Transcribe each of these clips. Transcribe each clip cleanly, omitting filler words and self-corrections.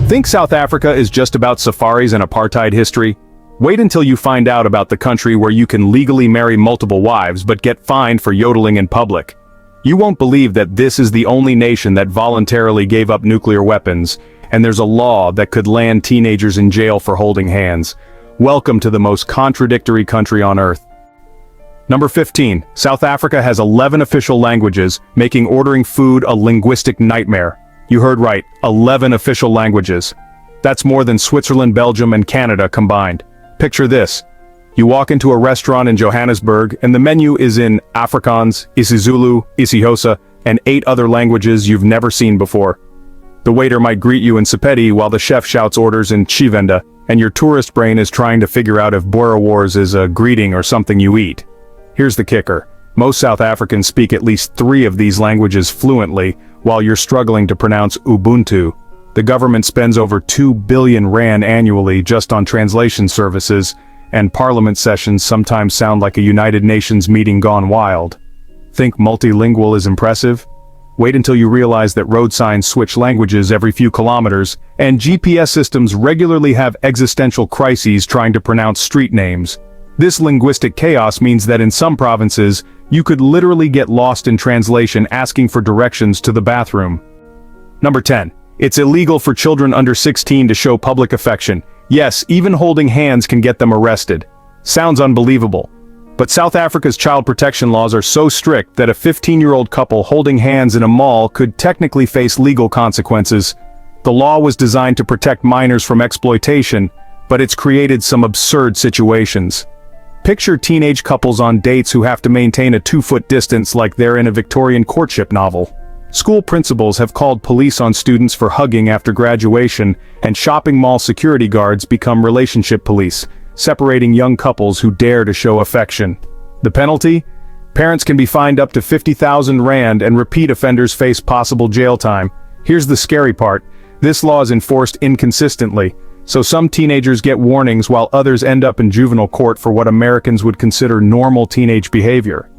Think South Africa is just about safaris and apartheid history? Wait until you find out about the country where you can legally marry multiple wives but get fined for yodeling in public. You won't believe that this is the only nation that voluntarily gave up nuclear weapons, and there's a law that could land teenagers in jail for holding hands. Welcome to the most contradictory country on earth. Number 15. South Africa has 11 official languages, making ordering food a linguistic nightmare. You heard right, 11 official languages. That's more than Switzerland, Belgium, and Canada combined. Picture this. You walk into a restaurant in Johannesburg and the menu is in Afrikaans, isiZulu, isiXhosa, and 8 other languages you've never seen before. The waiter might greet you in Sepedi while the chef shouts orders in Tshivenda, and your tourist brain is trying to figure out if Boerewors is a greeting or something you eat. Here's the kicker. Most South Africans speak at least 3 of these languages fluently, while you're struggling to pronounce Ubuntu. The government spends over 2 billion rand annually just on translation services, and parliament sessions sometimes sound like a United Nations meeting gone wild. Think multilingual is impressive? Wait until you realize that road signs switch languages every few kilometers, and GPS systems regularly have existential crises trying to pronounce street names. This linguistic chaos means that in some provinces, you could literally get lost in translation asking for directions to the bathroom. Number 10. It's illegal for children under 16 to show public affection. Yes, even holding hands can get them arrested. Sounds unbelievable. But South Africa's child protection laws are so strict that a 15-year-old couple holding hands in a mall could technically face legal consequences. The law was designed to protect minors from exploitation, but it's created some absurd situations. Picture teenage couples on dates who have to maintain a 2-foot distance like they're in a Victorian courtship novel. School principals have called police on students for hugging after graduation, and shopping mall security guards become relationship police, separating young couples who dare to show affection. The penalty? Parents can be fined up to 50,000 rand and repeat offenders face possible jail time. Here's the scary part. This law is enforced inconsistently, so some teenagers get warnings while others end up in juvenile court for what Americans would consider normal teenage behavior.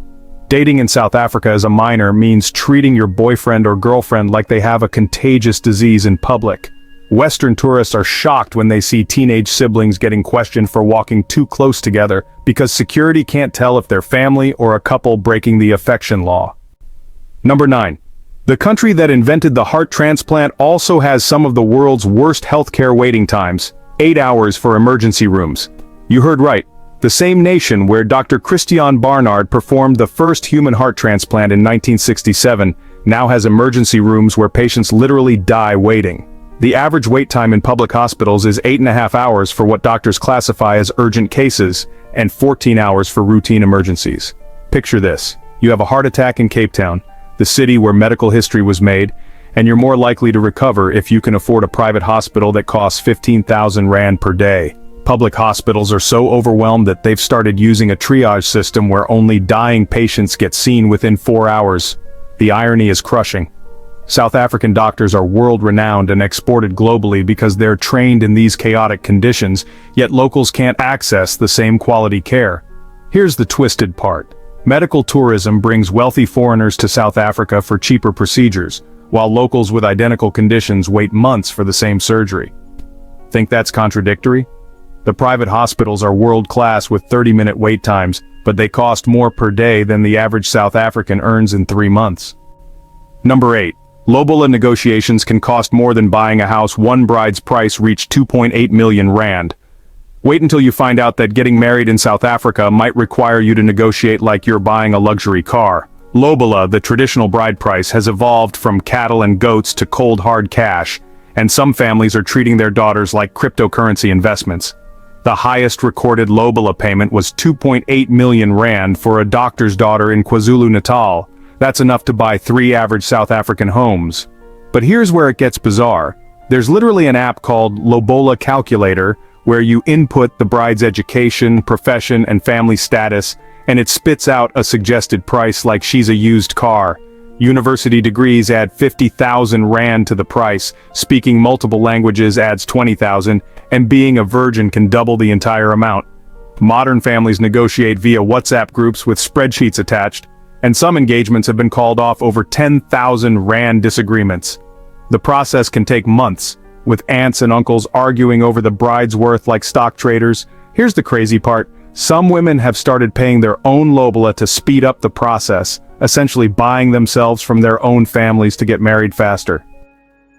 Dating in South Africa as a minor means treating your boyfriend or girlfriend like they have a contagious disease in public. Western tourists are shocked when they see teenage siblings getting questioned for walking too close together because security can't tell if they're family or a couple breaking the affection law. Number 9. The country that invented the heart transplant also has some of the world's worst healthcare waiting times, 8 hours for emergency rooms. You heard right. The same nation where Dr. Christiaan Barnard performed the first human heart transplant in 1967 now has emergency rooms where patients literally die waiting. The average wait time in public hospitals is 8.5 hours for what doctors classify as urgent cases, and 14 hours for routine emergencies. Picture this. You have a heart attack in Cape Town, the city where medical history was made, and you're more likely to recover if you can afford a private hospital that costs 15,000 rand per day. Public hospitals are so overwhelmed that they've started using a triage system where only dying patients get seen within 4 hours. The irony is crushing. South African doctors are world-renowned and exported globally because they're trained in these chaotic conditions, yet locals can't access the same quality care. Here's the twisted part. Medical tourism brings wealthy foreigners to South Africa for cheaper procedures, while locals with identical conditions wait months for the same surgery. Think that's contradictory? The private hospitals are world-class with 30-minute wait times, but they cost more per day than the average South African earns in 3 months. Number 8. Lobola negotiations can cost more than buying a house. One bride's price reached 2.8 million rand. Wait until you find out that getting married in South Africa might require you to negotiate like you're buying a luxury car. Lobola, the traditional bride price, has evolved from cattle and goats to cold hard cash, and some families are treating their daughters like cryptocurrency investments. The highest recorded lobola payment was 2.8 million rand for a doctor's daughter in KwaZulu-Natal. That's enough to buy 3 average South African homes. But here's where it gets bizarre. There's literally an app called Lobola Calculator where you input the bride's education, profession, and family status, and it spits out a suggested price like she's a used car. University degrees add 50,000 rand to the price, speaking multiple languages adds 20,000, and being a virgin can double the entire amount. Modern families negotiate via WhatsApp groups with spreadsheets attached, and some engagements have been called off over 10,000 rand disagreements. The process can take months, with aunts and uncles arguing over the bride's worth like stock traders. Here's the crazy part. Some women have started paying their own lobola to speed up the process, essentially buying themselves from their own families to get married faster.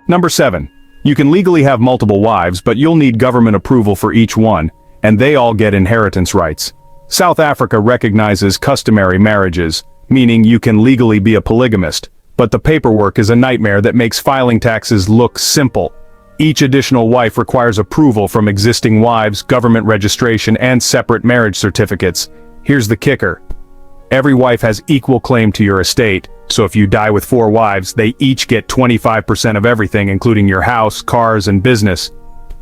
Number 7. You can legally have multiple wives, but you'll need government approval for each one, and they all get inheritance rights. South Africa recognizes customary marriages, meaning you can legally be a polygamist, but the paperwork is a nightmare that makes filing taxes look simple. Each additional wife requires approval from existing wives, government registration, and separate marriage certificates. Here's the kicker. Every wife has equal claim to your estate, so if you die with 4 wives, they each get 25% of everything, including your house, cars, and business.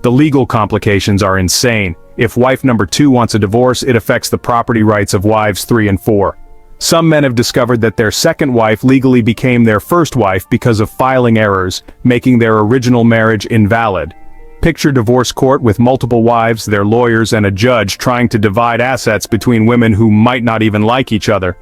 The legal complications are insane. If wife number 2 wants a divorce, it affects the property rights of wives 3 and 4. Some men have discovered that their second wife legally became their first wife because of filing errors, making their original marriage invalid. Picture divorce court with multiple wives, their lawyers, and a judge trying to divide assets between women who might not even like each other.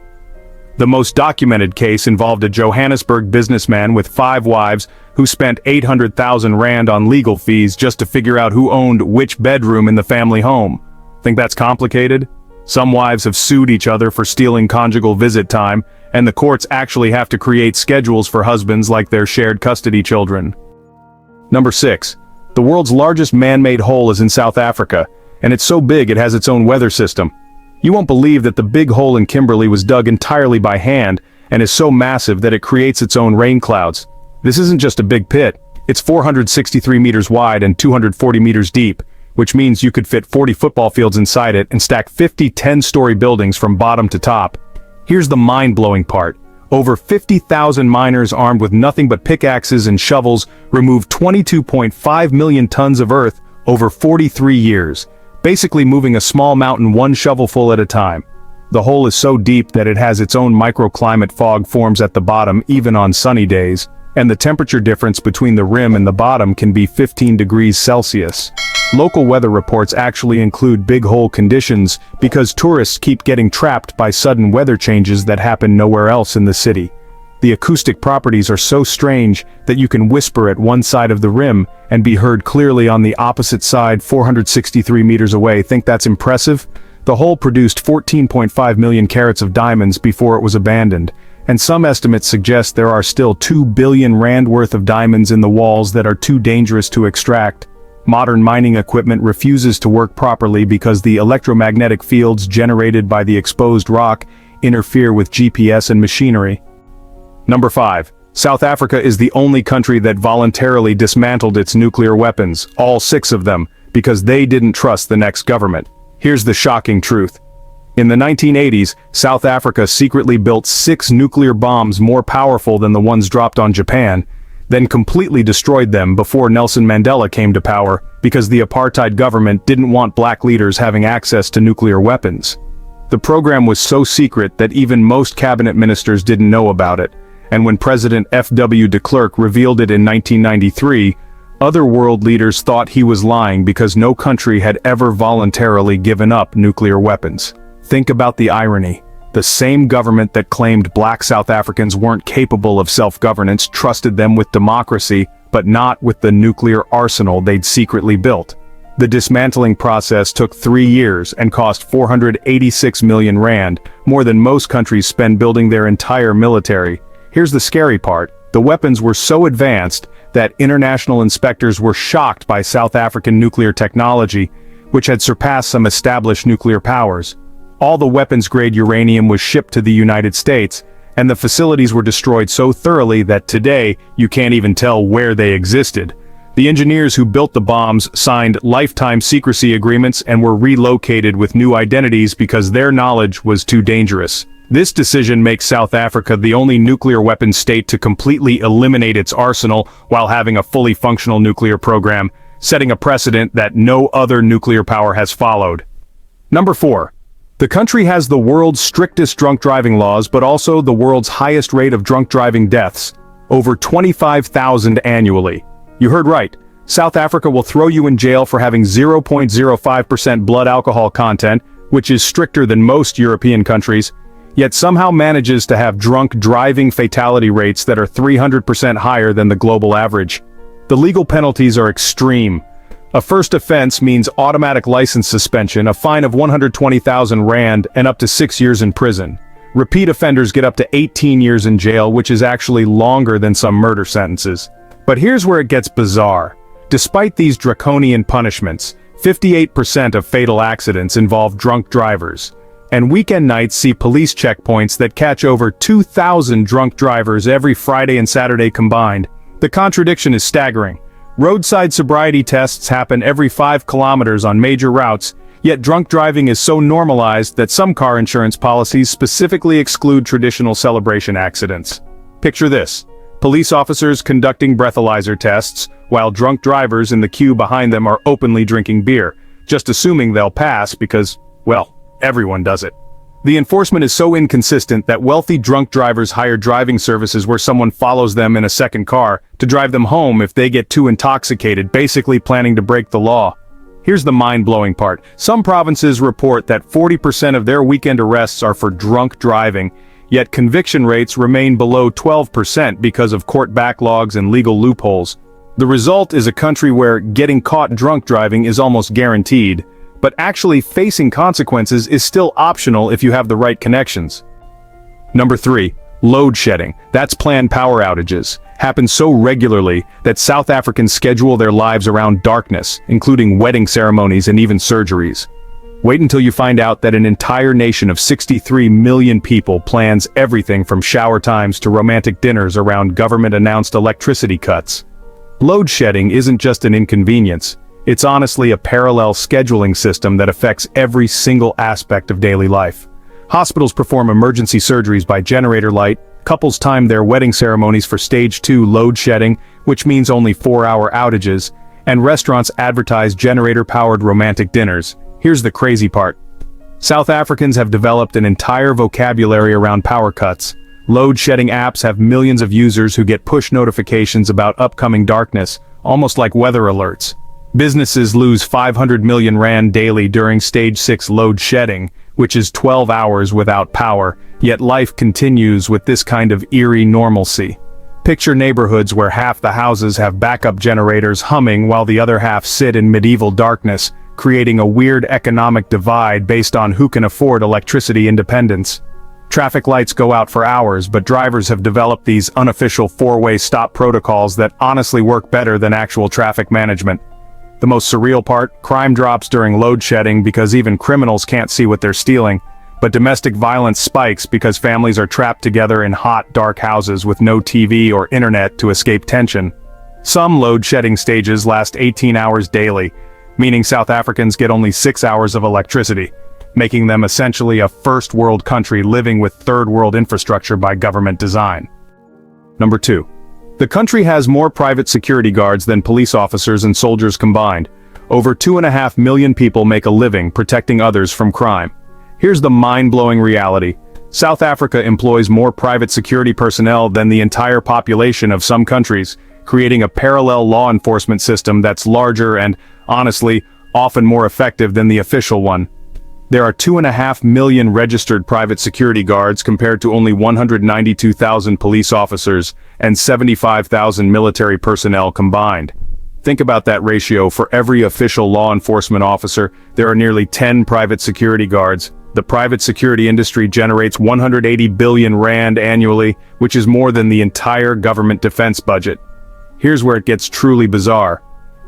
The most documented case involved a Johannesburg businessman with 5 wives who spent 800,000 rand on legal fees just to figure out who owned which bedroom in the family home. Think that's complicated? Some wives have sued each other for stealing conjugal visit time, and the courts actually have to create schedules for husbands like their shared custody children. Number 6. The world's largest man-made hole is in South Africa, and it's so big it has its own weather system. You won't believe that the big hole in Kimberley was dug entirely by hand, and is so massive that it creates its own rain clouds. This isn't just a big pit, it's 463 meters wide and 240 meters deep, which means you could fit 40 football fields inside it and stack 50 10-story buildings from bottom to top. Here's the mind-blowing part. Over 50,000 miners armed with nothing but pickaxes and shovels removed 22.5 million tons of earth over 43 years, basically moving a small mountain one shovelful at a time. The hole is so deep that it has its own microclimate. Fog forms at the bottom even on sunny days, and the temperature difference between the rim and the bottom can be 15 degrees Celsius. Local weather reports actually include big hole conditions because tourists keep getting trapped by sudden weather changes that happen nowhere else in the city. The acoustic properties are so strange that you can whisper at one side of the rim and be heard clearly on the opposite side 463 meters away. Think that's impressive? The hole produced 14.5 million carats of diamonds before it was abandoned, and some estimates suggest there are still 2 billion rand worth of diamonds in the walls that are too dangerous to extract. Modern mining equipment refuses to work properly because the electromagnetic fields generated by the exposed rock interfere with GPS and machinery. Number 5. South Africa is the only country that voluntarily dismantled its nuclear weapons, all 6 of them, because they didn't trust the next government. Here's the shocking truth. In the 1980s, South Africa secretly built 6 nuclear bombs more powerful than the ones dropped on Japan, then completely destroyed them before Nelson Mandela came to power because the apartheid government didn't want black leaders having access to nuclear weapons. The program was so secret that even most cabinet ministers didn't know about it, and when President F.W. de Klerk revealed it in 1993, other world leaders thought he was lying because no country had ever voluntarily given up nuclear weapons. Think about the irony. The same government that claimed black South Africans weren't capable of self-governance trusted them with democracy, but not with the nuclear arsenal they'd secretly built. The dismantling process took 3 years and cost 486 million rand, more than most countries spend building their entire military. Here's the scary part. The weapons were so advanced that international inspectors were shocked by South African nuclear technology, which had surpassed some established nuclear powers. All the weapons-grade uranium was shipped to the United States, and the facilities were destroyed so thoroughly that today you can't even tell where they existed. The engineers who built the bombs signed lifetime secrecy agreements and were relocated with new identities because their knowledge was too dangerous. This decision makes South Africa the only nuclear weapons state to completely eliminate its arsenal while having a fully functional nuclear program, setting a precedent that no other nuclear power has followed. Number 4. The country has the world's strictest drunk driving laws, but also the world's highest rate of drunk driving deaths, over 25,000 annually. You heard right. South Africa will throw you in jail for having 0.05% blood alcohol content, which is stricter than most European countries, yet somehow manages to have drunk driving fatality rates that are 300% higher than the global average. The legal penalties are extreme. A first offense means automatic license suspension, a fine of 120,000 rand, and up to 6 years in prison. Repeat offenders get up to 18 years in jail, which is actually longer than some murder sentences. But here's where it gets bizarre. Despite these draconian punishments, 58% of fatal accidents involve drunk drivers. And weekend nights see police checkpoints that catch over 2,000 drunk drivers every Friday and Saturday combined. The contradiction is staggering. Roadside sobriety tests happen every 5 kilometers on major routes, yet drunk driving is so normalized that some car insurance policies specifically exclude traditional celebration accidents. Picture this. Police officers conducting breathalyzer tests, while drunk drivers in the queue behind them are openly drinking beer, just assuming they'll pass because, well, everyone does it. The enforcement is so inconsistent that wealthy drunk drivers hire driving services where someone follows them in a second car to drive them home if they get too intoxicated, basically planning to break the law. Here's the mind-blowing part. Some provinces report that 40% of their weekend arrests are for drunk driving, yet conviction rates remain below 12% because of court backlogs and legal loopholes. The result is a country where getting caught drunk driving is almost guaranteed, but actually facing consequences is still optional if you have the right connections. Number 3. Load shedding. That's planned power outages. Happen so regularly that South Africans schedule their lives around darkness, including wedding ceremonies and even surgeries. Wait until you find out that an entire nation of 63 million people plans everything from shower times to romantic dinners around government-announced electricity cuts. Load shedding isn't just an inconvenience. It's honestly a parallel scheduling system that affects every single aspect of daily life. Hospitals perform emergency surgeries by generator light, couples time their wedding ceremonies for stage 2 load shedding, which means only 4-hour outages, and restaurants advertise generator-powered romantic dinners. Here's the crazy part. South Africans have developed an entire vocabulary around power cuts. Load shedding apps have millions of users who get push notifications about upcoming darkness, almost like weather alerts. Businesses lose 500 million rand daily during stage 6 load shedding, which is 12 hours without power, yet life continues with this kind of eerie normalcy. Picture neighborhoods where half the houses have backup generators humming while the other half sit in medieval darkness, creating a weird economic divide based on who can afford electricity independence. Traffic lights go out for hours, but drivers have developed these unofficial 4-way stop protocols that honestly work better than actual traffic management. The most surreal part, crime drops during load shedding because even criminals can't see what they're stealing, but domestic violence spikes because families are trapped together in hot, dark houses with no TV or internet to escape tension. Some load shedding stages last 18 hours daily, meaning South Africans get only 6 hours of electricity, making them essentially a first world country living with third world infrastructure by government design. Number 2. The country has more private security guards than police officers and soldiers combined. Over 2.5 million people make a living protecting others from crime. Here's the mind-blowing reality. South Africa employs more private security personnel than the entire population of some countries, creating a parallel law enforcement system that's larger and, honestly, often more effective than the official one. There are 2.5 million registered private security guards compared to only 192,000 police officers and 75,000 military personnel combined. Think about that ratio. For every official law enforcement officer, there are nearly 10 private security guards. The private security industry generates 180 billion rand annually, which is more than the entire government defense budget. Here's where it gets truly bizarre.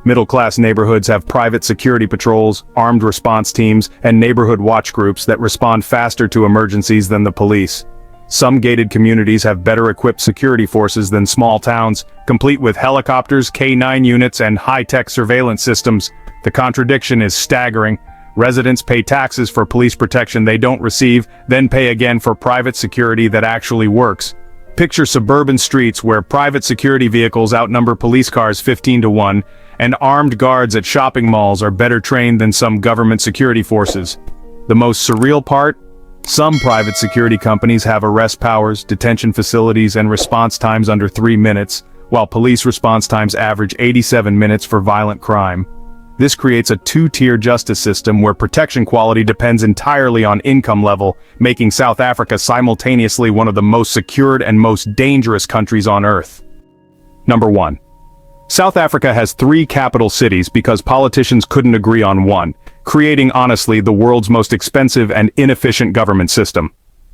Middle-class neighborhoods have private security patrols, armed response teams, and neighborhood watch groups that respond faster to emergencies than the police. Some gated communities have better-equipped security forces than small towns, complete with helicopters, K9 units, and high-tech surveillance systems. The contradiction is staggering. Residents pay taxes for police protection they don't receive, then pay again for private security that actually works. Picture suburban streets where private security vehicles outnumber police cars 15-1, and armed guards at shopping malls are better trained than some government security forces. The most surreal part? Some private security companies have arrest powers, detention facilities, and response times under 3 minutes, while police response times average 87 minutes for violent crime. This creates a two-tier justice system where protection quality depends entirely on income level, making South Africa simultaneously one of the most secured and most dangerous countries on earth. Number 1. South Africa has 3 capital cities because politicians couldn't agree on one, creating honestly the world's most expensive and inefficient government system.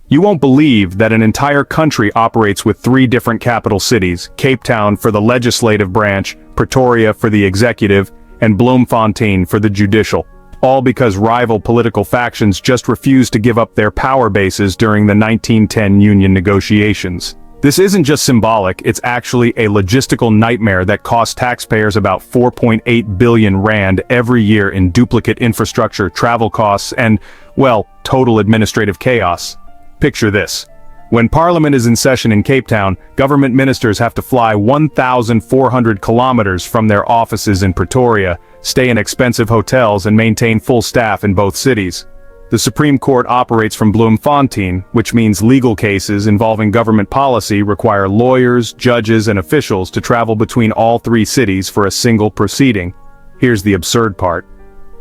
You won't believe that an entire country operates with 3 different capital cities: Cape Town for the legislative branch, Pretoria for the executive, and Bloemfontein for the judicial. All because rival political factions just refused to give up their power bases during the 1910 union negotiations. This isn't just symbolic, it's actually a logistical nightmare that costs taxpayers about 4.8 billion rand every year in duplicate infrastructure, travel costs, and, well, total administrative chaos. Picture this. When Parliament is in session in Cape Town, government ministers have to fly 1,400 kilometers from their offices in Pretoria, stay in expensive hotels, and maintain full staff in both cities. The Supreme Court operates from Bloemfontein, which means legal cases involving government policy require lawyers, judges, and officials to travel between all 3 cities for a single proceeding. Here's the absurd part.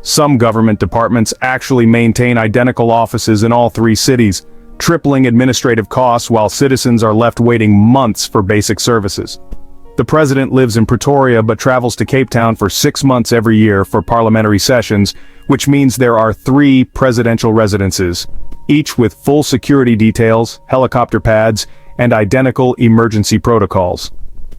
Some government departments actually maintain identical offices in all 3 cities, tripling administrative costs while citizens are left waiting months for basic services. The president lives in Pretoria but travels to Cape Town for 6 months every year for parliamentary sessions, which means there are 3 presidential residences, each with full security details, helicopter pads, and identical emergency protocols.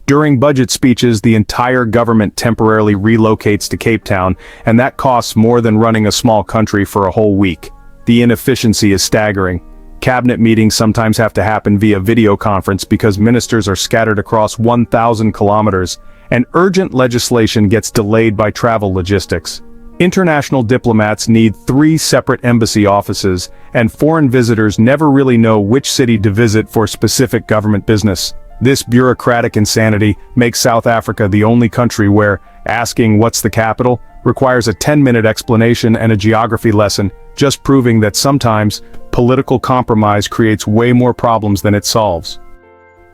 During budget speeches, the entire government temporarily relocates to Cape Town, and that costs more than running a small country for a whole week. The inefficiency is staggering. Cabinet meetings sometimes have to happen via video conference because ministers are scattered across 1,000 kilometers, and urgent legislation gets delayed by travel logistics. International diplomats need 3 separate embassy offices, and foreign visitors never really know which city to visit for specific government business. This bureaucratic insanity makes South Africa the only country where asking "what's the capital?" requires a 10-minute explanation and a geography lesson, just proving that sometimes political compromise creates way more problems than it solves.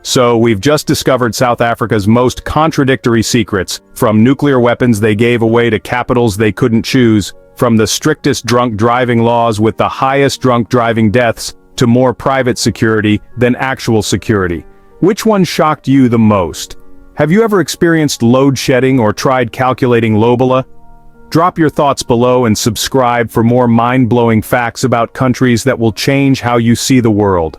So we've just discovered South Africa's most contradictory secrets, from nuclear weapons they gave away to capitals they couldn't choose, from the strictest drunk driving laws with the highest drunk driving deaths, to more private security than actual security. Which one shocked you the most? Have you ever experienced load shedding or tried calculating lobola? Drop your thoughts below and subscribe for more mind-blowing facts about countries that will change how you see the world.